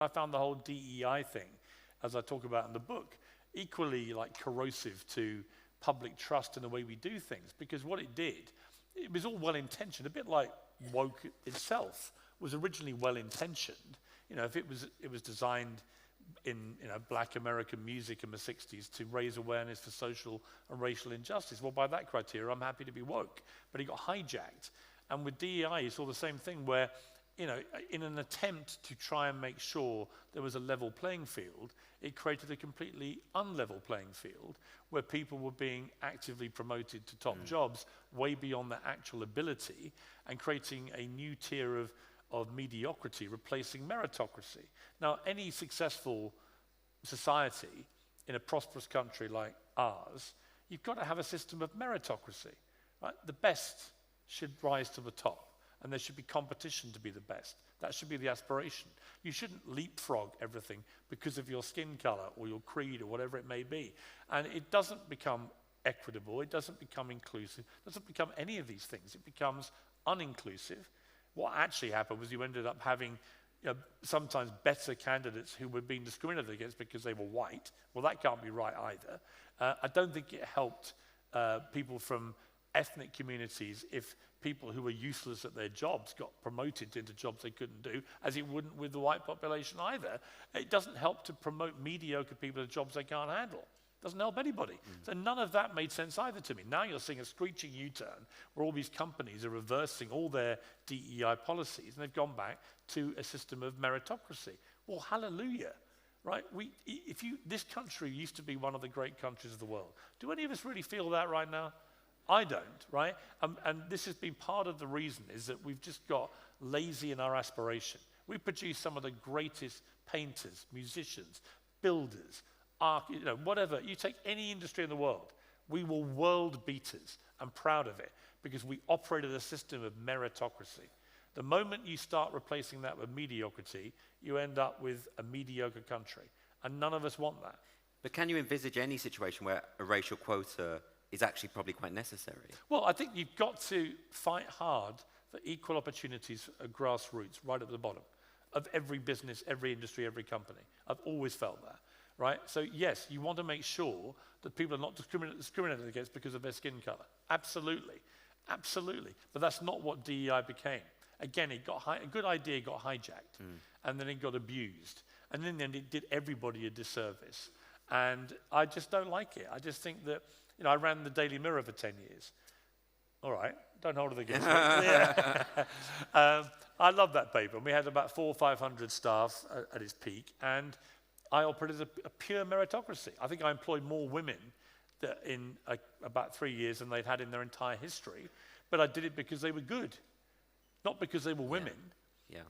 I found the whole DEI thing, as I talk about in the book, equally like corrosive to public trust in the way we do things, because what it did, it was all well-intentioned, a bit like woke itself was originally well-intentioned. You know, if it was designed in black American music in the 60s to raise awareness for social and racial injustice, well, by that criteria, I'm happy to be woke. But it got hijacked. And with DEI, you saw the same thing where, you know, in an attempt to try and make sure there was a level playing field, it created a completely unlevel playing field where people were being actively promoted to top jobs way beyond their actual ability and creating a new tier of mediocrity, replacing meritocracy. Now, any successful society in a prosperous country like ours, you've got to have a system of meritocracy, right? The best should rise to the top, and there should be competition to be the best. That should be the aspiration. You shouldn't leapfrog everything because of your skin color or your creed or whatever it may be. And it doesn't become equitable, it doesn't become inclusive, it doesn't become any of these things. It becomes uninclusive. What actually happened was you ended up having sometimes better candidates who were being discriminated against because they were white. Well, that can't be right either. I don't think it helped people from ethnic communities if people who were useless at their jobs got promoted into jobs they couldn't do, as it wouldn't with the white population either. It doesn't help to promote mediocre people to jobs they can't handle. Doesn't help anybody. So none of that made sense either to me. Now you're seeing a screeching U-turn where all these companies are reversing all their DEI policies and they've gone back to a system of meritocracy. Well, hallelujah, right? This country used to be one of the great countries of the world. Do any of us really feel that right now? I don't, right? And this has been part of the reason is that we've just got lazy in our aspiration. We produce some of the greatest painters, musicians, builders, whatever. You take any industry in the world, we were world beaters. I'm proud of it because we operated a system of meritocracy. The moment you start replacing that with mediocrity, you end up with a mediocre country. And none of us want that. But can you envisage any situation where a racial quota is actually probably quite necessary? Well, I think you've got to fight hard for equal opportunities at grassroots, right at the bottom of every business, every industry, every company. I've always felt that. Right? So yes, you want to make sure that people are not discriminated against because of their skin color. Absolutely. Absolutely. But that's not what DEI became. Again, a good idea got hijacked, and then it got abused. And then it did everybody a disservice. And I just don't like it. I just think that, I ran the Daily Mirror for 10 years. All right, don't hold it against me. Yeah. I love that paper. And we had about 400 or 500 staff at its peak, and I operated a pure meritocracy. I think I employed more women in about 3 years than they'd had in their entire history, but I did it because they were good, not because they were women. Yeah.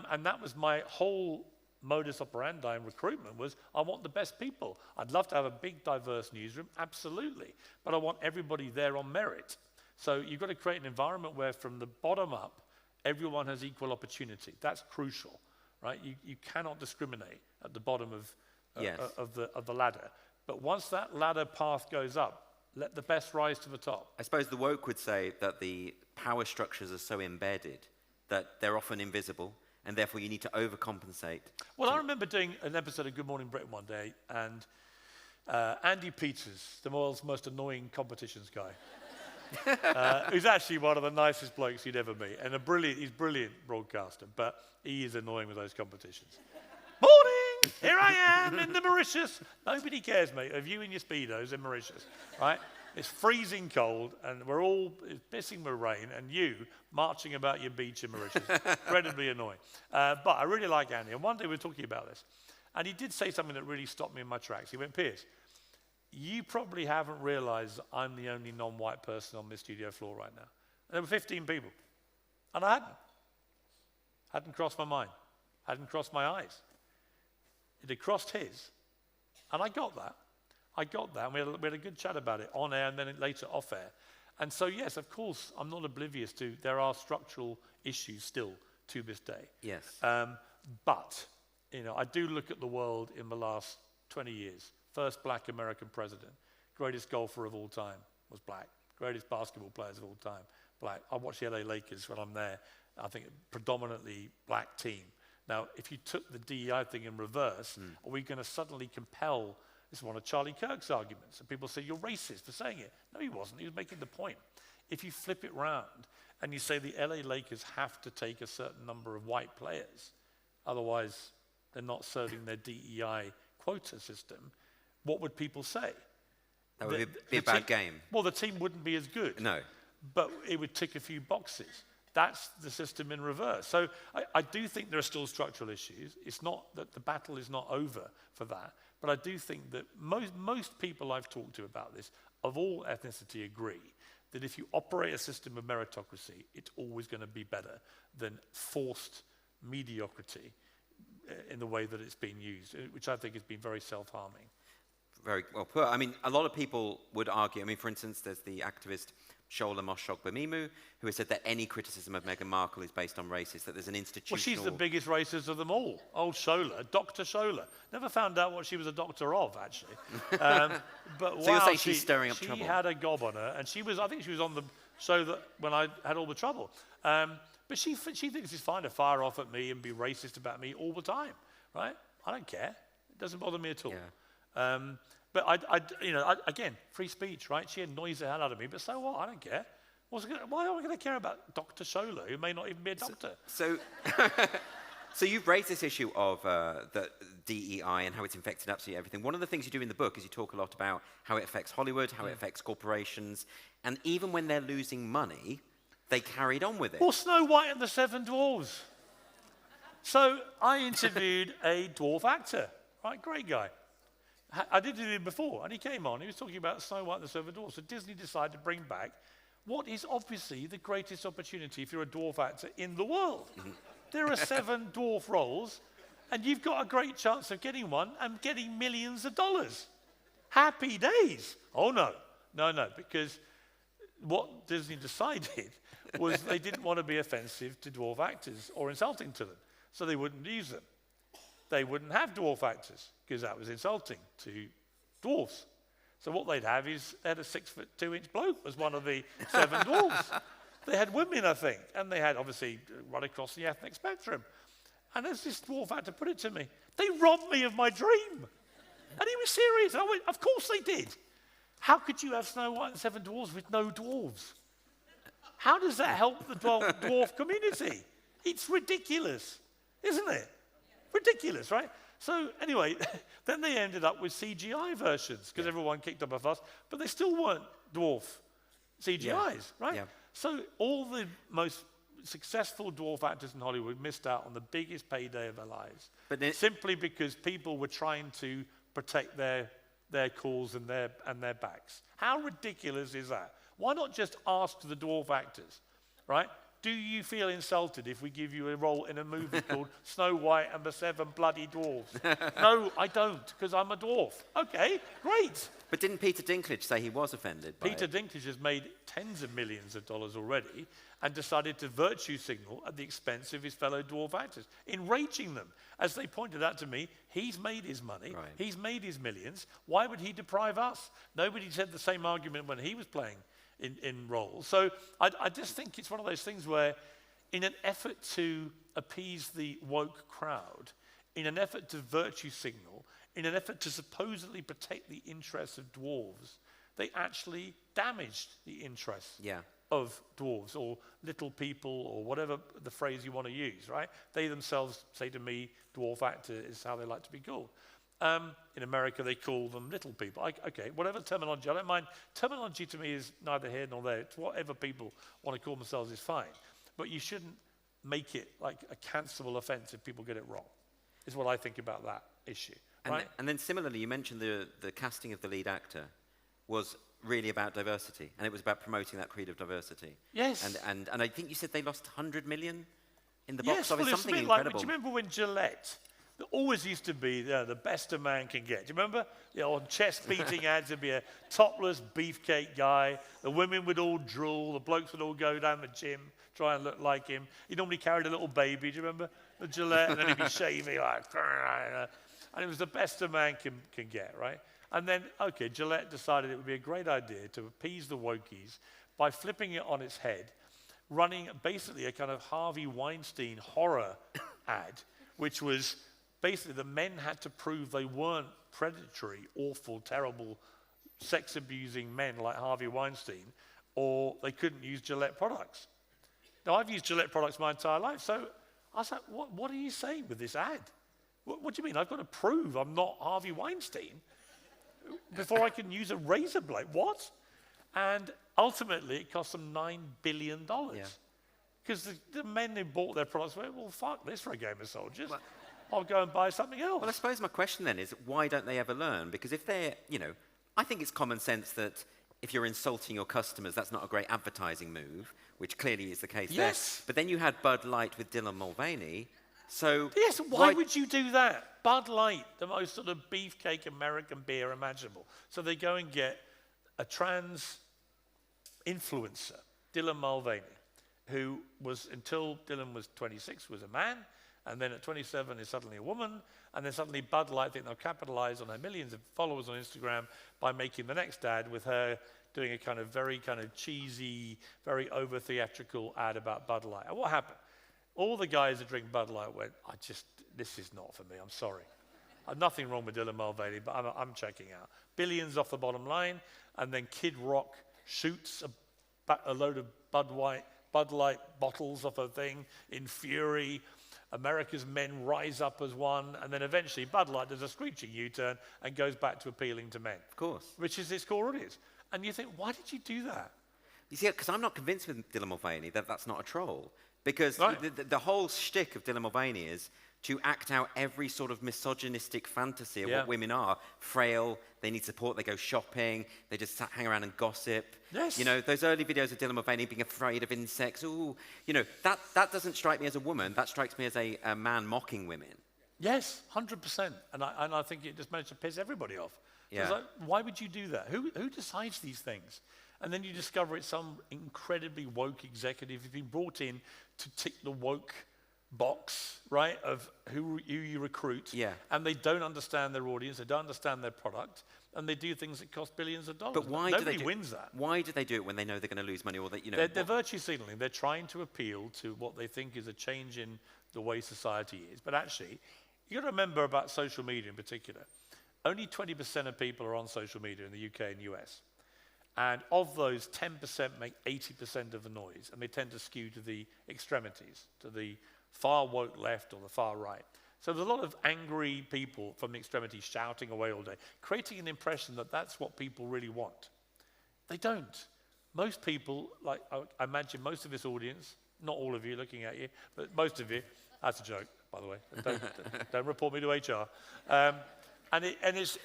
And that was my whole modus operandi in recruitment was I want the best people. I'd love to have a big, diverse newsroom, absolutely, but I want everybody there on merit. So you've got to create an environment where from the bottom up, everyone has equal opportunity. That's crucial. Right? You cannot discriminate at the bottom of the ladder. But once that ladder path goes up, let the best rise to the top. I suppose the woke would say that the power structures are so embedded that they're often invisible, and therefore you need to overcompensate. Well, I remember doing an episode of Good Morning Britain one day, and Andy Peters, the world's most annoying competitions guy, who's actually one of the nicest blokes you'd ever meet, and he's a brilliant broadcaster, but he is annoying with those competitions. Morning! Here I am in the Mauritius. Nobody cares, mate, of you in your Speedos in Mauritius, right? It's freezing cold, and it's pissing with rain, and you marching about your beach in Mauritius. Incredibly annoying. But I really like Andy, and one day we were talking about this, and he did say something that really stopped me in my tracks. He went, Piers, you probably haven't realized I'm the only non-white person on this studio floor right now. And there were 15 people. And I hadn't crossed my mind, hadn't crossed my eyes. It had crossed his. And I got that. And we had a good chat about it on air and then later off air. And so, yes, of course, I'm not oblivious to there are structural issues still to this day. Yes. But, I do look at the world in the last 20 years. First black American president, greatest golfer of all time was black, greatest basketball players of all time, black. I watch the LA Lakers when I'm there. I think a predominantly black team. Now, if you took the DEI thing in reverse, are we going to suddenly compel, this is one of Charlie Kirk's arguments, and people say, you're racist for saying it. No, he wasn't. He was making the point. If you flip it round and you say the LA Lakers have to take a certain number of white players, otherwise they're not serving their DEI quota system, what would people say? That would be a bad game. Well, the team wouldn't be as good. No. But it would tick a few boxes. That's the system in reverse. So I do think there are still structural issues. It's not that the battle is not over for that. But I do think that most people I've talked to about this, of all ethnicity, agree that if you operate a system of meritocracy, it's always going to be better than forced mediocrity in the way that it's been used, which I think has been very self-harming. Very well put. I mean, a lot of people would argue, I mean, for instance, there's the activist Shola Moshogbemimu, who has said that any criticism of Meghan Markle is based on racism, that there's an institutional... Well, she's the biggest racist of them all. Old Shola, Dr. Shola. Never found out what she was a doctor of, actually. But so you're saying she's stirring up trouble? She had a gob on her, and I think she was on the show that when I had all the trouble. But she thinks it's fine to fire off at me and be racist about me all the time, right? I don't care. It doesn't bother me at all. Yeah. But again, free speech, right? She annoys the hell out of me, but so what? I don't care. Why am I going to care about Dr. Shola, who may not even be a doctor? So you've raised this issue of the DEI and how it's infected absolutely everything. One of the things you do in the book is you talk a lot about how it affects Hollywood, how it affects corporations, and even when they're losing money, they carried on with it. Well, Snow White and the Seven Dwarfs. So I interviewed a dwarf actor, right? Great guy. I did it before, and he came on. He was talking about Snow White and the Seven Dwarfs. So Disney decided to bring back what is obviously the greatest opportunity if you're a dwarf actor in the world. There are 7 dwarf roles, and you've got a great chance of getting one and getting millions of dollars. Happy days. Oh, no, because what Disney decided was they didn't want to be offensive to dwarf actors or insulting to them, so they wouldn't use them. They wouldn't have dwarf actors because that was insulting to dwarfs. So what they'd have is they had a 6'2" bloke as one of the 7 dwarfs. They had women, I think, and they had obviously right across the ethnic spectrum. And as this dwarf actor put it to me, they robbed me of my dream. And he was serious. I went, of course they did. How could you have Snow White and 7 Dwarfs with no dwarves? How does that help the dwarf community? It's ridiculous, isn't it? Ridiculous, right? So anyway, then they ended up with CGI versions because everyone kicked up a fuss, but they still weren't dwarf CGIs, right? Yeah. So all the most successful dwarf actors in Hollywood missed out on the biggest payday of their lives, simply because people were trying to protect their cause and their backs. How ridiculous is that? Why not just ask the dwarf actors, right? Do you feel insulted if we give you a role in a movie called Snow White and the 7 Bloody Dwarfs? No, I don't, because I'm a dwarf. Okay, great. But didn't Peter Dinklage say he was offended by Peter it? Dinklage has made tens of millions of dollars already and decided to virtue signal at the expense of his fellow dwarf actors, enraging them. As they pointed out to me, he's made his money, right. He's made his millions. Why would he deprive us? Nobody said the same argument when he was playing in roles. So I just think it's one of those things where in an effort to appease the woke crowd, in an effort to virtue signal, in an effort to supposedly protect the interests of dwarves, they actually damaged the interests of dwarves or little people or whatever the phrase you want to use, right? They themselves say to me, dwarf actor is how they like to be called. In America, they call them little people. Okay, whatever terminology, I don't mind. Terminology to me is neither here nor there. It's whatever people want to call themselves is fine. But you shouldn't make it like a cancelable offense if people get it wrong, is what I think about that issue. Right? And then similarly, you mentioned the casting of the lead actor was really about diversity, and it was about promoting that creed of diversity. Yes. And I think you said they lost 100 million in the box office, well, something it's a bit incredible. Like, do you remember when Gillette, there always used to be the best a man can get. Do you remember? On chest-beating ads, there'd be a topless beefcake guy. The women would all drool. The blokes would all go down the gym, try and look like him. He normally carried a little baby. Do you remember the Gillette? And then he'd be shaving like, and it was the best a man can get, right? And then, okay, Gillette decided it would be a great idea to appease the wokies by flipping it on its head, running basically a kind of Harvey Weinstein horror ad which was basically the men had to prove they weren't predatory, awful, terrible, sex-abusing men like Harvey Weinstein, or they couldn't use Gillette products. Now, I've used Gillette products my entire life, so I was like, what are you saying with this ad? What do you mean? I've got to prove I'm not Harvey Weinstein before I can use a razor blade? What? And ultimately, it cost them $9 billion. Because the men who bought their products went, well, fuck this for a game of soldiers. Well, I'll go and buy something else. Well, I suppose my question then is, why don't they ever learn? Because if they're, I think it's common sense that if you're insulting your customers, that's not a great advertising move, which clearly is the case there. But then you had Bud Light with Dylan Mulvaney. So yes, why would you do that? Bud Light, the most sort of beefcake American beer imaginable. So they go and get a trans influencer, Dylan Mulvaney, who was, until Dylan was 26, was a man, and then at 27 is suddenly a woman, and then suddenly Bud Light think they'll capitalize on her millions of followers on Instagram by making the next ad with her doing a kind of very kind of cheesy, very over-theatrical ad about Bud Light. And what happened? All the guys that drink Bud Light went, this is not for me, I'm sorry. Nothing wrong with Dylan Mulvaney, but I'm checking out. Billions off the bottom line, and then Kid Rock shoots a load of Bud Light bottles off a thing in fury. America's men rise up as one, and then eventually Bud Light does a screeching U-turn and goes back to appealing to men. Of course. Which is its core audience. And you think, why did you do that? You see, because I'm not convinced with Dylan Mulvaney that that's not a troll. Because the whole shtick of Dylan Mulvaney is to act out every sort of misogynistic fantasy of what women are. Frail, they need support, they go shopping, they just hang around and gossip. Yes. Those early videos of Dylan Mulvaney being afraid of insects, that doesn't strike me as a woman, that strikes me as a man mocking women. Yes, 100%. And I think it just managed to piss everybody off. Yeah. Like, why would you do that? Who decides these things? And then you discover it's some incredibly woke executive who's been brought in to tick the woke box, right, of who you recruit. Yeah. And they don't understand their audience, they don't understand their product, and they do things that cost billions of dollars. But why Nobody wins that. Why do they do it when they know they're going to lose money? Or They're virtue signaling. They're trying to appeal to what they think is a change in the way society is. But actually, you've got to remember about social media in particular. Only 20% of people are on social media in the UK and US. And of those, 10% make 80% of the noise, and they tend to skew to the extremities, to the far woke left or the far right. So there's a lot of angry people from the extremities shouting away all day, creating an impression that that's what people really want. They don't. Most people, like I imagine most of this audience, not all of you looking at you, but most of you, that's a joke, by the way, don't report me to HR. And it's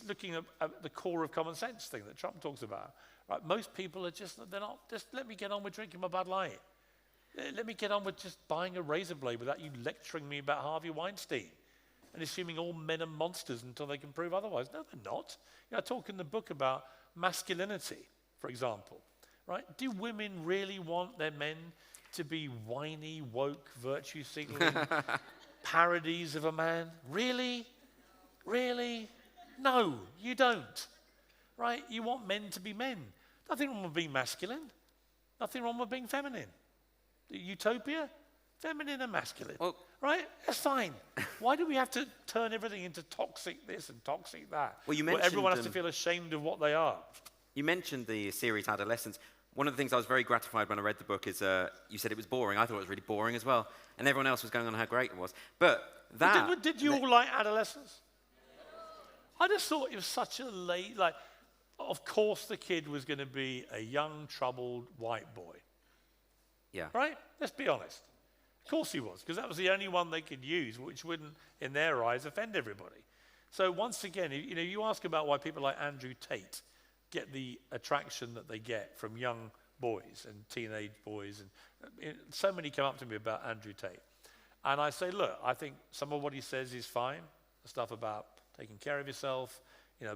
looking at the core of common sense thing that Trump talks about. Right? Most people are just let me get on with drinking my Bud Light. Let me get on with just buying a razor blade without you lecturing me about Harvey Weinstein and assuming all men are monsters until they can prove otherwise. No, they're not. I talk in the book about masculinity, for example. Right? Do women really want their men to be whiny, woke, virtue signaling parodies of a man? Really? Really? No, you don't. Right? You want men to be men. Nothing wrong with being masculine. Nothing wrong with being feminine. Utopia? Feminine and masculine. Well, right? That's fine. Why do we have to turn everything into toxic this and toxic that? Well, you mentioned, everyone has to feel ashamed of what they are. You mentioned the series Adolescence. One of the things I was very gratified when I read the book is you said it was boring. I thought it was really boring as well. And everyone else was going on how great it was. But that... Did you all like Adolescence? I just thought it was such a late... of course the kid was going to be a young, troubled white boy. Yeah. Right? Let's be honest. Of course he was, because that was the only one they could use, which wouldn't, in their eyes, offend everybody. So once again, you ask about why people like Andrew Tate get the attraction that they get from young boys and teenage boys. And so many come up to me about Andrew Tate. And I say, look, I think some of what he says is fine. The stuff about taking care of yourself,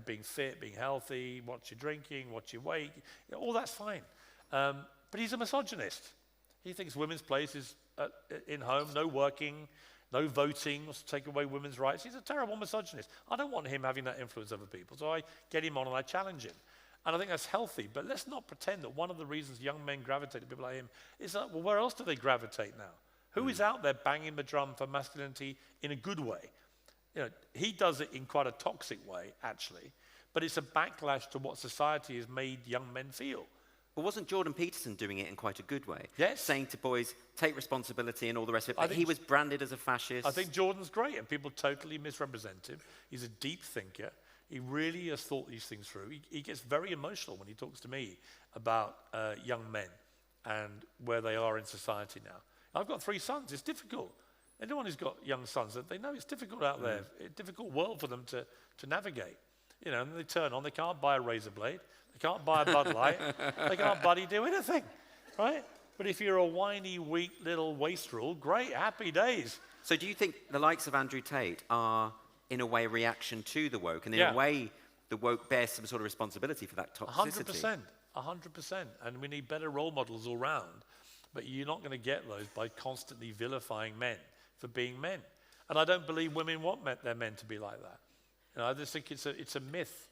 being fit, being healthy, what you're drinking, what you weight, all that's fine. But he's a misogynist. He thinks women's place is in home, no working, no voting, wants to take away women's rights. He's a terrible misogynist. I don't want him having that influence over people, so I get him on and I challenge him. And I think that's healthy, but let's not pretend that one of the reasons young men gravitate to people like him is that, well, where else do they gravitate now? Who is out there banging the drum for masculinity in a good way? You know, he does it in quite a toxic way, actually, but it's a backlash to what society has made young men feel. But wasn't Jordan Peterson doing it in quite a good way? Yes. Saying to boys, take responsibility and all the rest of it. But he was branded as a fascist. I think Jordan's great, and people totally misrepresent him. He's a deep thinker. He really has thought these things through. He gets very emotional when he talks to me about young men and where they are in society now. I've got 3 sons. It's difficult. Anyone who's got young sons, they know it's difficult out there. It's a difficult world for them to navigate. You know, and they turn on, they can't buy a razor blade. They can't buy a Bud Light. They can't bloody do anything, right? But if you're a whiny, weak little wastrel, great, happy days. So do you think the likes of Andrew Tate are, in a way, a reaction to the woke? And in a way, the woke bears some sort of responsibility for that toxicity? 100%. And we need better role models all round. But you're not going to get those by constantly vilifying men for being men. And I don't believe women want their men to be like that. You know, I just think it's a myth